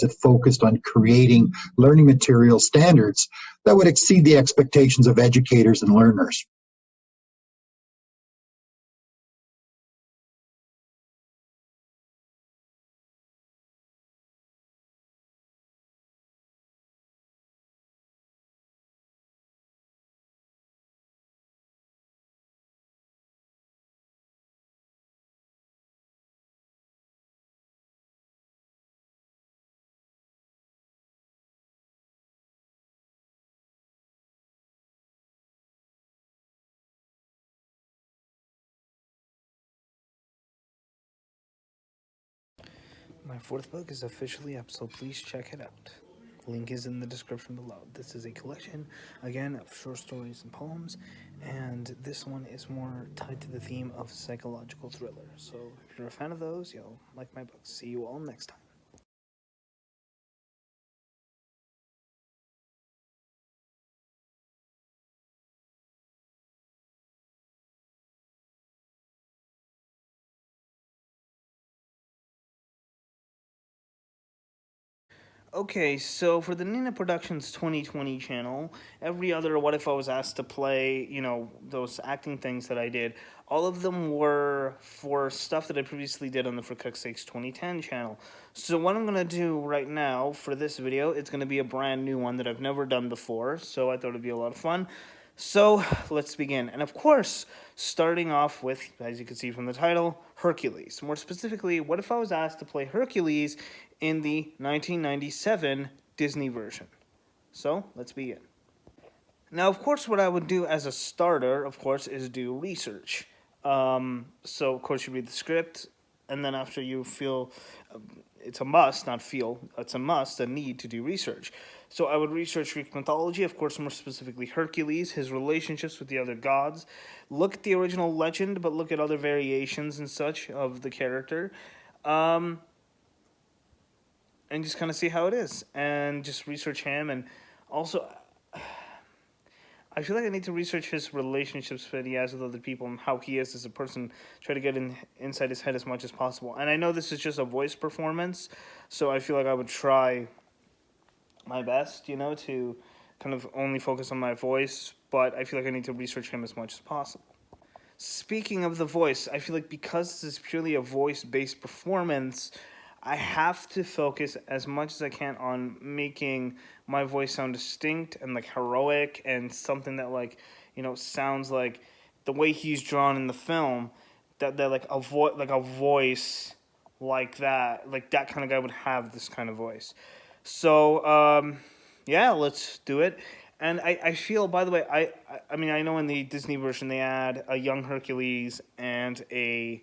it focused on creating learning material standards that would exceed the expectations of educators and learners. My fourth book is officially up, so please check it out. Link is in the description below. This is a collection, again, of short stories and poems, and this one is more tied to the theme of psychological thriller. So if you're a fan of those, you'll like my books. See you all next time. Okay, so for the Nina Productions 2020 channel, every other What If I Was Asked to Play, those acting things that I did, all of them were for stuff that I previously did on the For Cuck's Sakes 2010 channel. So what I'm going to do right now for this video, it's going to be a brand new one that I've never done before, so I thought it'd be a lot of fun. So let's begin. And of course, starting off with, as you can see from the title, Hercules. More specifically, what if I was asked to play Hercules in the 1997 Disney version? So let's begin. Now, of course, what I would do as a starter, of course, is do research. So, of course, you read the script, and then after you feel it's a must, not feel, it's a must, a need to do research. So I would research Greek mythology, of course, more specifically Hercules, his relationships with the other gods. Look at the original legend, but look at other variations and such of the character. And just kind of see how it is. And just research him. And also, I feel like I need to research his relationships that he has with other people and how he is as a person. Try to get inside his head as much as possible. And I know this is just a voice performance, so I feel like I would try my best, to kind of only focus on my voice. But I feel like I need to research him as much as possible. Speaking of the voice, I feel like because this is purely a voice-based performance, I have to focus as much as I can on making my voice sound distinct and heroic and something that sounds like the way he's drawn in the film. That a voice like that kind of guy would have this kind of voice. So yeah, let's do it. And I feel, by the way, I mean, I know in the Disney version they add a young Hercules and a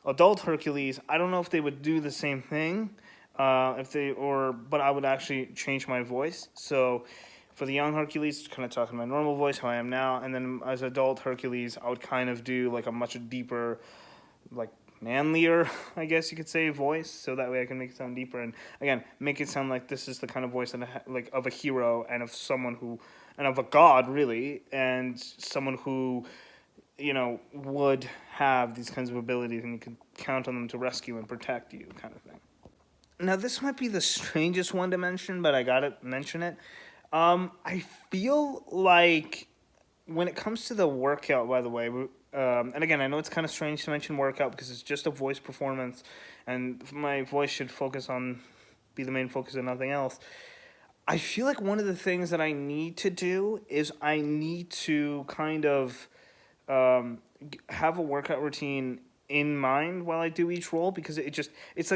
adult Hercules. I don't know if they would do the same thing, but I would actually change my voice. So for the young Hercules, kind of talking my normal voice, how I am now, and then as adult Hercules, I would kind of do a much deeper, manlier, I guess you could say, voice, so that way I can make it sound deeper, and again, make it sound like this is the kind of voice of a hero and of someone who, and of a god, really, and someone who, would have these kinds of abilities, and you can count on them to rescue and protect you, kind of thing. Now, this might be the strangest one to mention, but I gotta mention it. I feel like when it comes to the workout, by the way, and again, I know it's kind of strange to mention workout because it's just a voice performance, and my voice should be the main focus and nothing else. I feel like one of the things that I need to do is I need to kind of have a workout routine in mind while I do each role, because it's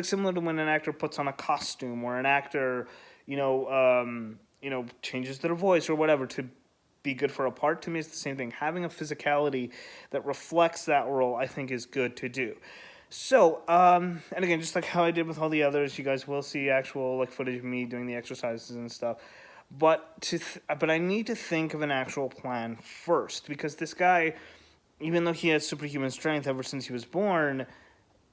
similar to when an actor puts on a costume or an actor, changes their voice or whatever to be good for a part. To me, it's the same thing. Having a physicality that reflects that role, I think, is good to do. So, and again, just like how I did with all the others, you guys will see actual footage of me doing the exercises and stuff. But but I need to think of an actual plan first, because this guy, even though he has superhuman strength ever since he was born,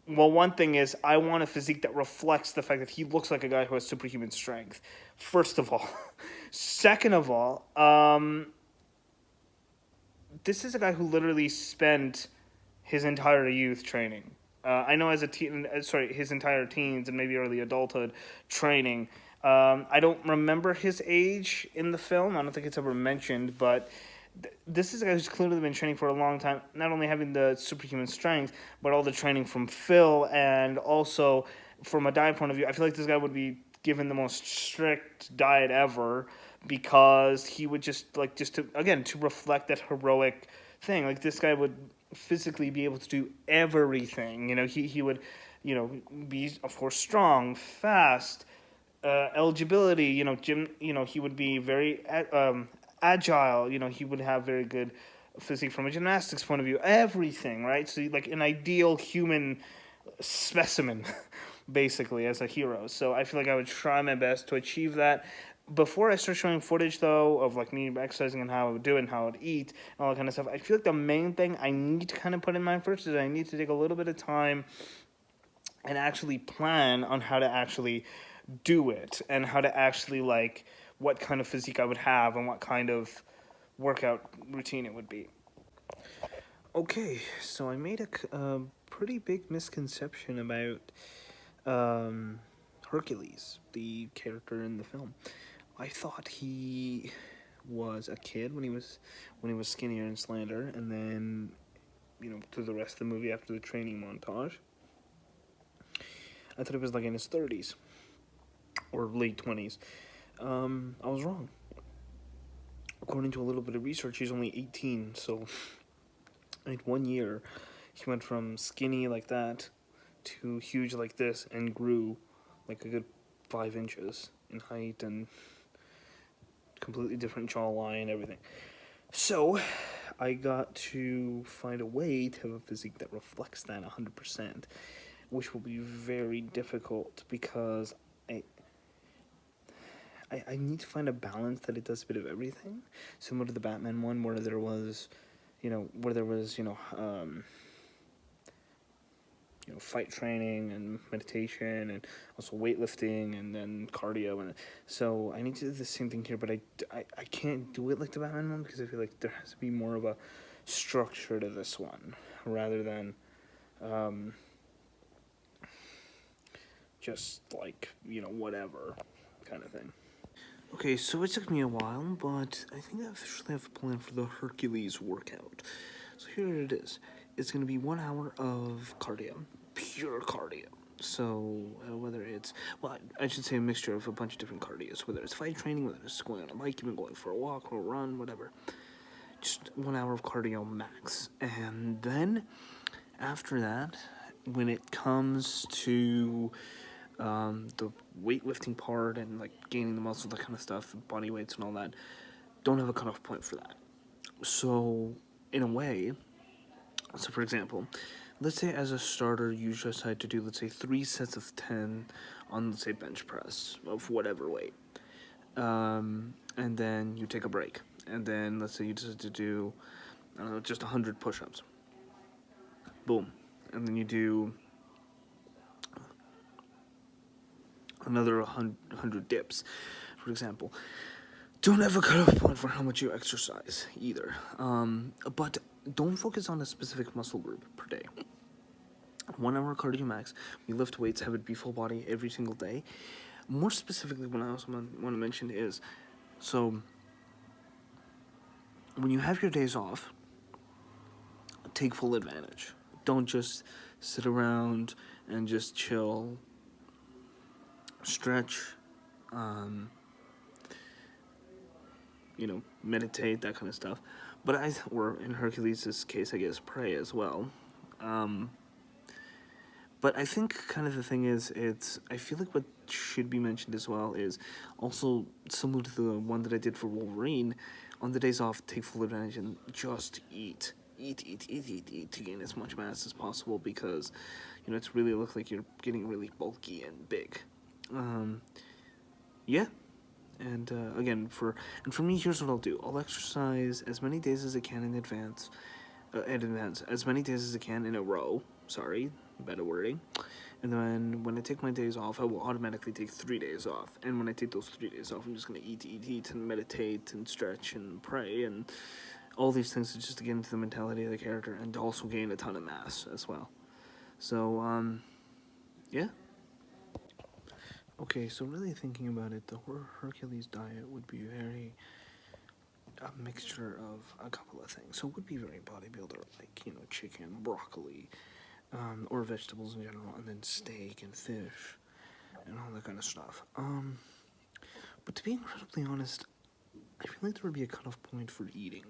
well, one thing is I want a physique that reflects the fact that he looks like a guy who has superhuman strength, first of all. Second of all, this is a guy who literally spent his entire youth training. I know as a teen, his entire teens and maybe early adulthood training. I don't remember his age in the film. I don't think it's ever mentioned, but this is a guy who's clearly been training for a long time. Not only having the superhuman strength, but all the training from Phil, and also from a diet point of view. I feel like this guy would be given the most strict diet ever because he would just to again to reflect that heroic thing. Like this guy would physically be able to do everything. He would, be of course strong, fast, eligibility. He would be very agile. He would have very good physique from a gymnastics point of view. Everything, right? So like an ideal human specimen, basically, as a hero. So I feel like I would try my best to achieve that. Before I start showing footage, though, of like me exercising and how I would do it and how I would eat and all that kind of stuff, I feel like the main thing I need to kind of put in mind first is I need to take a little bit of time and actually plan on how to actually do it and how to actually like what kind of physique I would have and what kind of workout routine it would be. Okay, so I made a pretty big misconception about Hercules, the character in the film. I thought he was a kid when he was skinnier and slender, and then through the rest of the movie after the training montage, I thought he was like in his 30s or late 20s. I was wrong. According to a little bit of research, he's only 18, so in 1 year, he went from skinny like that to huge like this and grew like a good 5 inches in height and completely different jawline and everything. So, I got to find a way to have a physique that reflects that 100%, which will be very difficult because I need to find a balance that it does a bit of everything, similar to the Batman one where there was, fight training and meditation and also weightlifting and then cardio, and so I need to do the same thing here, but I can't do it like the Batman one because I feel like there has to be more of a structure to this one rather than just like whatever kind of thing. Okay, so it took me a while, but I think I officially have a plan for the Hercules workout. So here it is. It's going to be 1 hour of cardio, pure cardio. So whether it's, well, I should say a mixture of a bunch of different cardios, whether it's fight training, whether it's going on a bike, even going for a walk or a run, whatever. Just 1 hour of cardio max. And then after that, when it comes to the weightlifting part and like gaining the muscle, that kind of stuff, body weights and all that, don't have a cutoff point for that. So in a way, so for example, let's say as a starter you just had to do, let's say 3 sets of 10 on, let's say, bench press of whatever weight, and then you take a break, and then let's say you just had to do, I don't know, just 100 push-ups, boom, and then you do another 100 dips, for example. Don't have a cutoff point for how much you exercise either, but don't focus on a specific muscle group per day. 1 hour cardio max. We lift weights, have it be full body every single day. More specifically, what I also want to mention is, so when you have your days off, take full advantage. Don't just sit around and just chill, stretch, meditate, that kind of stuff. But or in Hercules' case, I guess, pray as well. But I think kind of the thing is, I feel like what should be mentioned as well is also similar to the one that I did for Wolverine. On the days off, take full advantage and just eat to gain as much mass as possible, because it's really look like you're getting really bulky and big. Yeah. And again, for me, here's what I'll do. I'll exercise as many days as I can in advance, as many days as I can in a row. Sorry, better wording. And then when I take my days off, I will automatically take 3 days off. And when I take those 3 days off, I'm just going to eat, and meditate, and stretch, and pray, and all these things just to get into the mentality of the character, and to also gain a ton of mass as well. So, yeah. Okay, so really thinking about it, the Hercules diet would be a mixture of a couple of things. So it would be very bodybuilder, like, chicken, broccoli, or vegetables in general, and then steak and fish and all that kind of stuff. But to be incredibly honest, I feel like there would be a cutoff point for eating,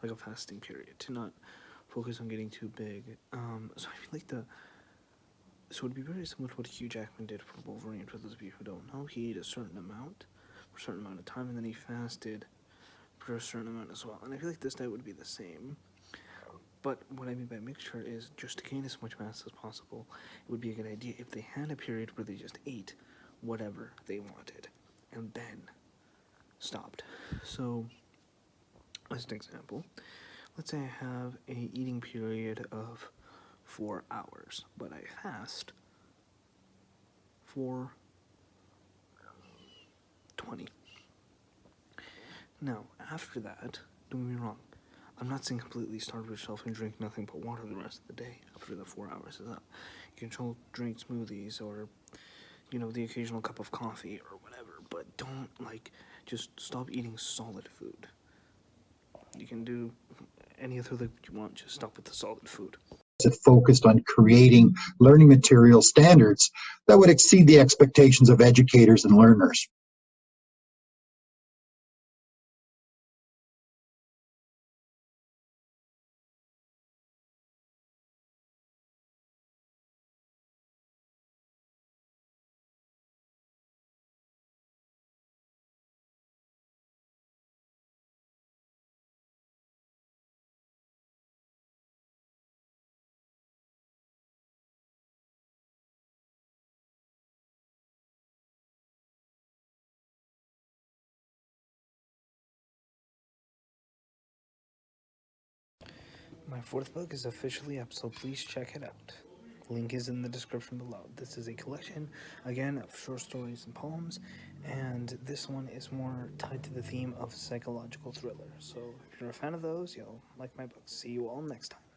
like a fasting period, to not focus on getting too big. So I feel like so it'd be very similar to what Hugh Jackman did for Wolverine. For those of you who don't know, he ate a certain amount for a certain amount of time, and then he fasted for a certain amount as well. And I feel like this diet would be the same. But what I mean by mixture is just to gain as much mass as possible. It would be a good idea if they had a period where they just ate whatever they wanted, and then stopped. So, as an example, let's say I have a eating period of 4 hours, but I fast for 20. Now, after that, don't get me wrong, I'm not saying completely starve yourself and drink nothing but water the rest of the day after the 4 hours is up. You can still drink smoothies or, the occasional cup of coffee or whatever, but don't, just stop eating solid food. You can do any other that you want, just stop with the solid food. It focused on creating learning material standards that would exceed the expectations of educators and learners. My fourth book is officially up, so please check it out. Link is in the description below. This is a collection, again, of short stories and poems, and this one is more tied to the theme of psychological thriller. So if you're a fan of those, you'll like my books. See you all next time.